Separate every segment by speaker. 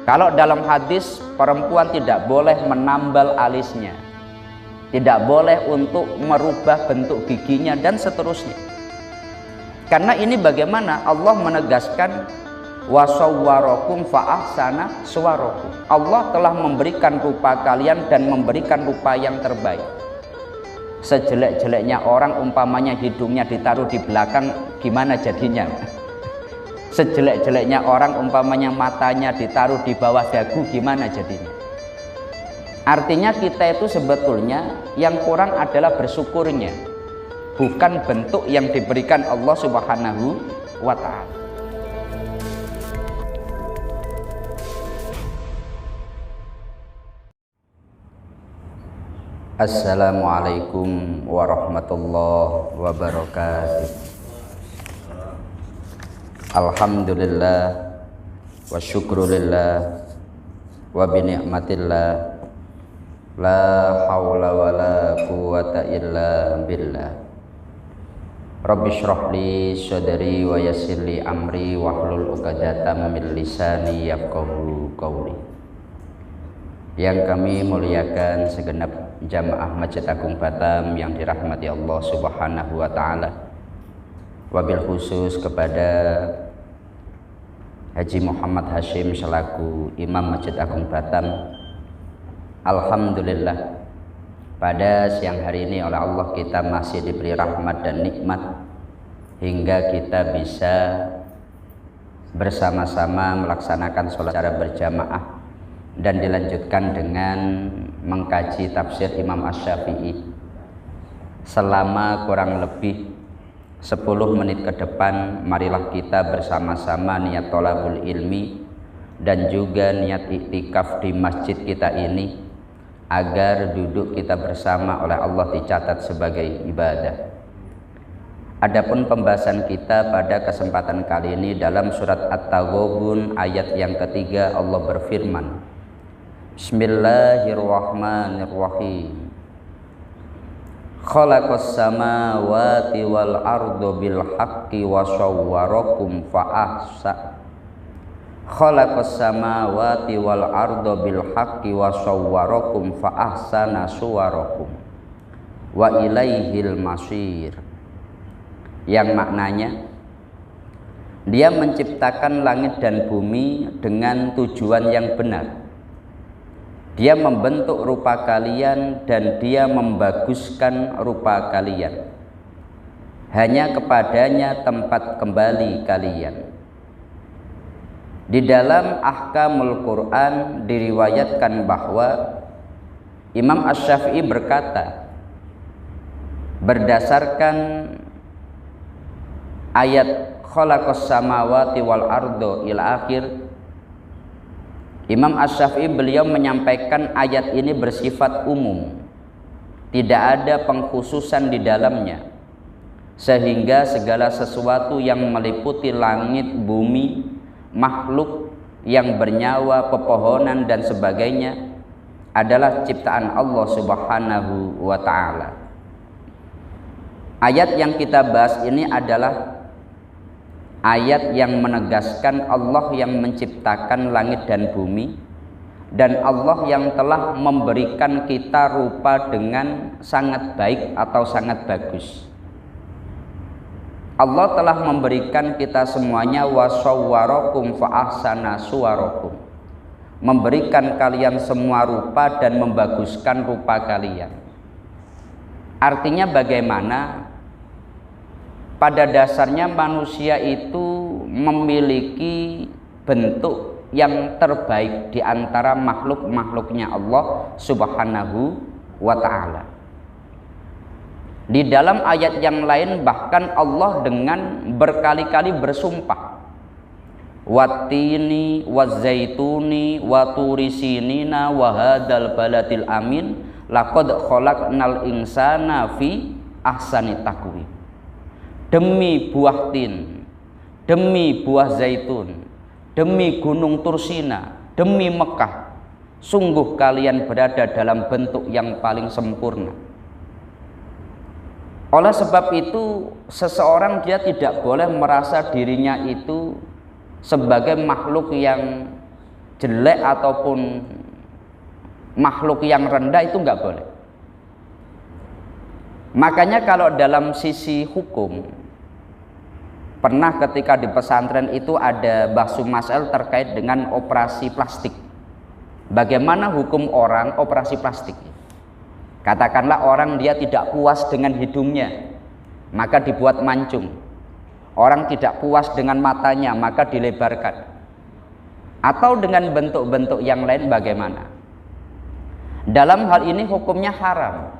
Speaker 1: Kalau dalam hadis, perempuan tidak boleh menambal alisnya, tidak boleh untuk merubah bentuk giginya dan seterusnya. Karena ini bagaimana Allah menegaskan wasawwarakum fa'ahsana suwarakum. Allah telah memberikan rupa kalian dan memberikan rupa yang terbaik. Sejelek-jeleknya orang umpamanya hidungnya ditaruh di belakang, gimana jadinya? Sejelek-jeleknya orang umpamanya matanya ditaruh di bawah dagu, gimana jadinya? Artinya kita itu sebetulnya yang kurang adalah bersyukurnya, bukan bentuk yang diberikan Allah Subhanahu wa ta'ala. Assalamualaikum warahmatullahi wabarakatuh. Alhamdulillah wa syukrulillah wa binikmatillah, la hawla wa la quwata illa billah. Rabbi shrah li sadri wa yassir li amri wahlul 'uqdatam min lisani yafqahu qawli. Yang kami muliakan segenap jamaah Masjid Agung Batam yang dirahmati Allah Subhanahu wa ta'ala, wabil khusus kepada Haji Muhammad Hashim selaku Imam Masjid Agung Batam. Alhamdulillah, pada siang hari ini oleh Allah kita masih diberi rahmat dan nikmat hingga kita bisa bersama-sama melaksanakan sholat secara berjamaah dan dilanjutkan dengan mengkaji tafsir Imam Asy-Syafi'i selama kurang lebih 10 menit ke depan. Marilah kita bersama-sama niat thalabul ilmi dan juga niat iktikaf di masjid kita ini, agar duduk kita bersama oleh Allah dicatat sebagai ibadah. Adapun pembahasan kita pada kesempatan kali ini dalam surat At-Taghabun ayat yang ketiga, Allah berfirman, Bismillahirrahmanirrahim. Khalaqas samawati wal arda bil haqqi wa sawwarakum fa ahsa. Khalaqas samawati wal arda bil haqqi wa sawwarakum fa ahsana suwarakum wa ilaihil masir. Yang maknanya, Dia menciptakan langit dan bumi dengan tujuan yang benar. Dia membentuk rupa kalian dan Dia membaguskan rupa kalian. Hanya kepadanya tempat kembali kalian. Di dalam ahkamul Quran diriwayatkan bahwa Imam Asy-Syafi'i berkata, berdasarkan ayat khalaqas samawati wal ardo ila akhir, Imam Asy-Syafi'i beliau menyampaikan ayat ini bersifat umum, tidak ada pengkhususan di dalamnya, sehingga segala sesuatu yang meliputi langit, bumi, makhluk yang bernyawa, pepohonan dan sebagainya adalah ciptaan Allah Subhanahu wa ta'ala. Ayat yang kita bahas ini adalah ayat yang menegaskan Allah yang menciptakan langit dan bumi, dan Allah yang telah memberikan kita rupa dengan sangat baik atau sangat bagus. Allah telah memberikan kita semuanya wasawwarakum fa ahsana suwarakum, memberikan kalian semua rupa dan membaguskan rupa kalian. Artinya bagaimana? Pada dasarnya manusia itu memiliki bentuk yang terbaik di antara makhluk-makhluknya Allah Subhanahu wa ta'ala. Di dalam ayat yang lain bahkan Allah dengan berkali-kali bersumpah, wattini wazzaituni waturi sinina wahadal baladil amin laqad khalaqnal insana fi ahsani taqwim. Demi buah tin, demi buah zaitun, demi gunung Tursina, demi Mekah, sungguh kalian berada dalam bentuk yang paling sempurna. Oleh sebab itu, seseorang dia tidak boleh merasa dirinya itu sebagai makhluk yang jelek ataupun makhluk yang rendah itu nggak boleh. Makanya kalau dalam sisi hukum, pernah ketika di pesantren itu ada bahsu mas'al terkait dengan operasi plastik. Bagaimana hukum orang operasi plastik? Katakanlah orang dia tidak puas dengan hidungnya, maka dibuat mancung. Orang tidak puas dengan matanya, maka dilebarkan. Atau dengan bentuk-bentuk yang lain bagaimana? Dalam hal ini hukumnya haram.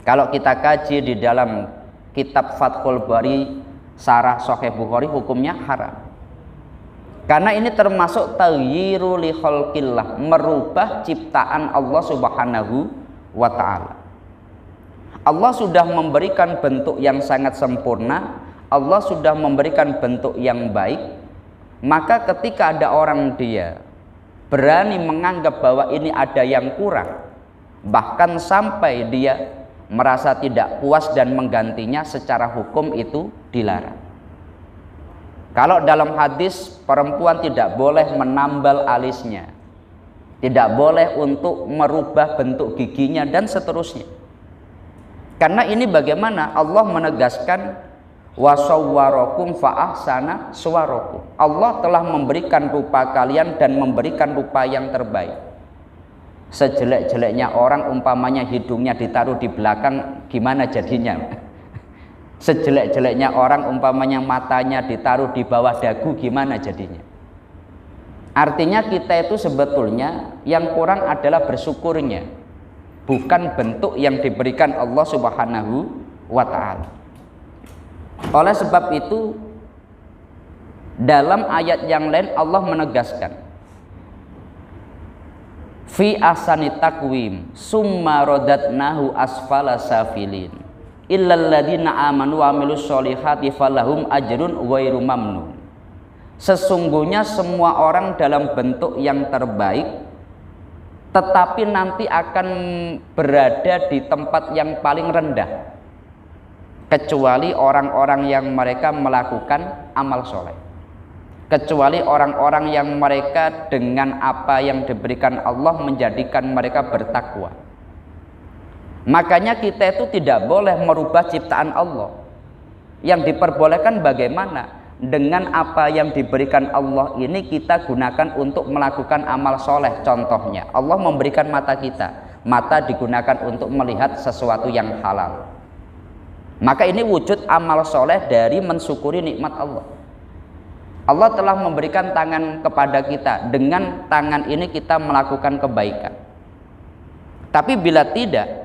Speaker 1: Kalau kita kaji di dalam kitab Fathul Bari Syarah Sahih Bukhari, hukumnya haram. Karena ini termasuk taghyiru li khalqillah, merubah ciptaan Allah Subhanahu wa ta'ala. Allah sudah memberikan bentuk yang sangat sempurna, Allah sudah memberikan bentuk yang baik, maka ketika ada orang dia berani menganggap bahwa ini ada yang kurang, bahkan sampai dia merasa tidak puas dan menggantinya, secara hukum itu dilarang. Kalau dalam hadis, perempuan tidak boleh menambal alisnya, tidak boleh untuk merubah bentuk giginya dan seterusnya. Karena ini bagaimana Allah menegaskan wasawwarakum fa ahsana suwarakum. Allah telah memberikan rupa kalian dan memberikan rupa yang terbaik. Sejelek-jeleknya orang umpamanya hidungnya ditaruh di belakang, gimana jadinya? Sejelek-jeleknya orang umpamanya matanya ditaruh di bawah dagu, gimana jadinya? Artinya kita itu sebetulnya yang kurang adalah bersyukurnya, bukan bentuk yang diberikan Allah Subhanahu wa ta'ala. Oleh sebab itu, dalam ayat yang lain Allah menegaskan fi ahsani taqwim summa radatnahu asfala safilin illal ladzina amanu wa amilus sholihati falahum ajrun ghairu mamnun. Sesungguhnya semua orang dalam bentuk yang terbaik, tetapi nanti akan berada di tempat yang paling rendah, kecuali orang-orang yang mereka melakukan amal soleh, kecuali orang-orang yang mereka dengan apa yang diberikan Allah menjadikan mereka bertakwa. Makanya kita itu tidak boleh merubah ciptaan Allah. Yang diperbolehkan bagaimana? Dengan apa yang diberikan Allah ini kita gunakan untuk melakukan amal soleh. Contohnya, Allah memberikan mata kita, mata digunakan untuk melihat sesuatu yang halal. Maka ini wujud amal soleh dari mensyukuri nikmat Allah. Allah telah memberikan tangan kepada kita, dengan tangan ini kita melakukan kebaikan. Tapi bila tidak,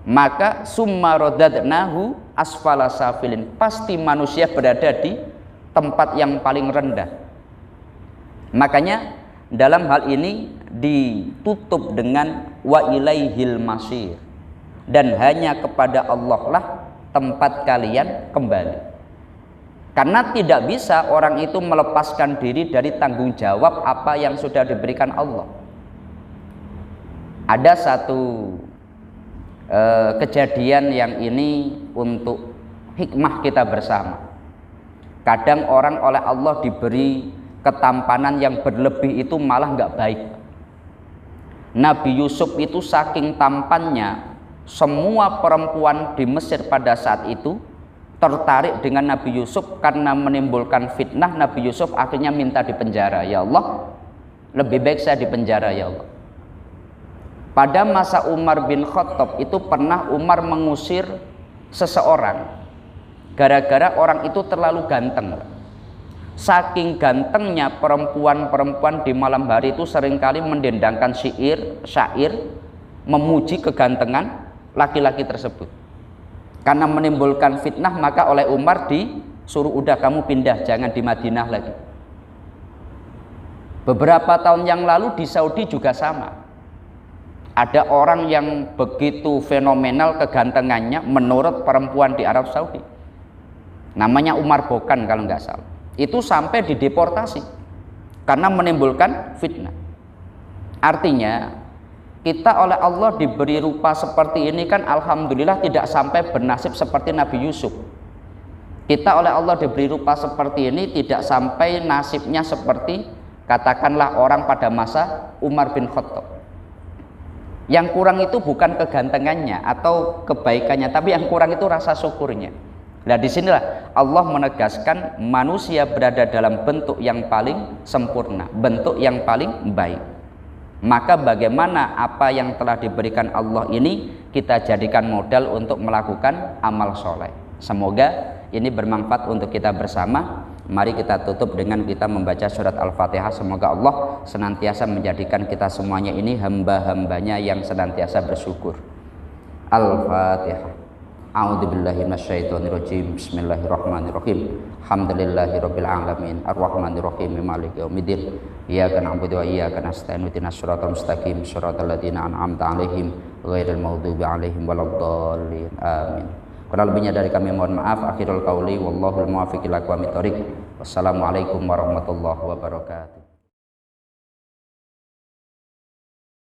Speaker 1: maka summa radadnahu asfala safilin, pasti manusia berada di tempat yang paling rendah. Makanya dalam hal ini ditutup dengan wa ilaihil masir, dan hanya kepada Allah lah tempat kalian kembali. Karena tidak bisa orang itu melepaskan diri dari tanggung jawab apa yang sudah diberikan Allah. Ada satu kejadian yang ini untuk hikmah kita bersama. Kadang orang oleh Allah diberi ketampanan yang berlebih itu malah nggak baik. Nabi Yusuf itu saking tampannya, semua perempuan di Mesir pada saat itu tertarik dengan Nabi Yusuf. Karena menimbulkan fitnah, Nabi Yusuf akhirnya minta dipenjara. Ya Allah, lebih baik saya dipenjara ya Allah. Pada masa Umar bin Khattab itu pernah Umar mengusir seseorang gara-gara orang itu terlalu ganteng. Saking gantengnya perempuan-perempuan di malam hari itu seringkali mendendangkan syair memuji kegantengan laki-laki tersebut. Karena menimbulkan fitnah, maka oleh Umar disuruh udah kamu pindah, jangan di Madinah lagi. Beberapa tahun yang lalu di Saudi juga sama. Ada orang yang begitu fenomenal kegantengannya menurut perempuan di Arab Saudi. Namanya Umar Bokan kalau nggak salah. Itu sampai dideportasi karena menimbulkan fitnah. Artinya kita oleh Allah diberi rupa seperti ini kan alhamdulillah tidak sampai bernasib seperti Nabi Yusuf. Kita oleh Allah diberi rupa seperti ini tidak sampai nasibnya seperti Katakanlah orang pada masa Umar bin Khattab. Yang kurang itu bukan kegantengannya atau kebaikannya, tapi yang kurang itu rasa syukurnya. Nah, disinilah Allah menegaskan manusia berada dalam bentuk yang paling sempurna, bentuk yang paling baik. Maka bagaimana apa yang telah diberikan Allah ini kita jadikan modal untuk melakukan amal soleh. Semoga ini bermanfaat untuk kita bersama. Mari kita tutup dengan kita membaca surat Al-Fatihah. Semoga Allah senantiasa menjadikan kita semuanya ini hamba-hambanya yang senantiasa bersyukur. Al-Fatihah. A'udzubillahi minasyaitonirrajim. Bismillahirrahmanirrahim. Alhamdulillahirabbil alamin. Arrahmanirrahim. Maliki yaumiddin. Iyyaka na'budu wa iyyaka nasta'in. Ihdinas siratal mustaqim. Shiratal ladzina an'amta 'alaihim ghairil maghdubi 'alaihim waladdallin. Amin. Kurang lebihnya dari kami mohon maaf. Akhirul qauli wallahul muwaffiq ila aqwamit thoriq. Wassalamualaikum warahmatullahi wabarakatuh.